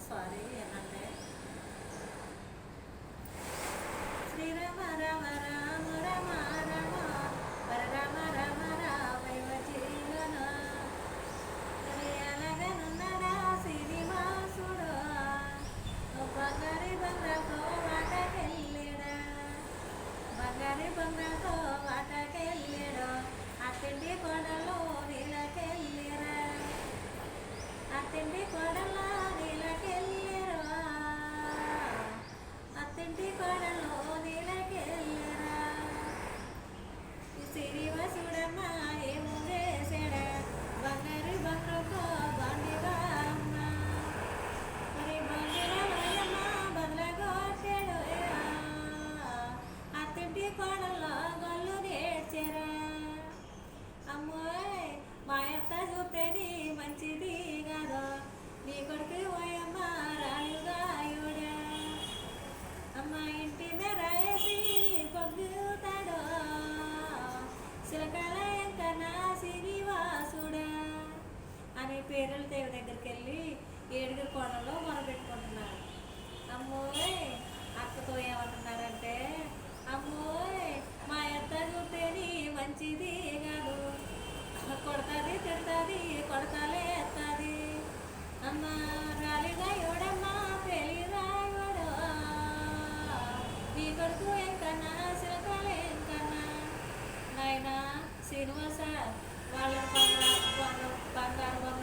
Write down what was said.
Sorry ఏనంటే Srirama Rama Rama Rama Rama పరరామ Rama రామైవ జీవన ఎలాగనున్నాడా శ్రీనివాసుడు బంగారి బంగారుతో వాటకెళ్ళాడా బంగారి బంగారుతో వాటకెళ్ళాడు అత్తింటి కోడలో నీళ్ళకెళ్ళిరా అత్తింటి కోడలో నీళ్ళకెళ్ళిరా అత్తింటి కోడలో నీళ్ళకెళ్ళిరా శ్రీనివాసుడమ్మ ఏమో చేసాడా బంగారు బంగారుతో బండిగా అమ్మ మరి బంగారమ్మ బదలగొట్టాడు అత్తింటి కోడలో గొల్లు నేర్చారా అమ్మోయ్ మా అత్త చూస్తేని మంచిది కాదు నీ కొడుకు ఓయమ్మ రాయుగాయుడా అమ్మ ఇంటి మీద రాయేసి పొగ్గుతాడు చిలకల ఎంకన్నా శ్రీనివాసుడా అని పేరుల దేవి దగ్గరికి వెళ్ళి 7 కోణంలో మొదలుపెట్టుకుంటున్నారు. అమ్మోయ్ అక్కతో ఏమంటున్నారంటే అమ్మోయ్ మా అత్త చూస్తేని మంచిది కాదు కొడతాది తిడతాది కొడతాలే ఎత్తాది అమ్మ రాలిగా ఎవడమ్మా పెళ్ళిరాయుడు నీ కొడుకు ఎంకన్నా సిలకాలే ఎంకన్నా నాయన శ్రీనివాస వాళ్ళ బంగారు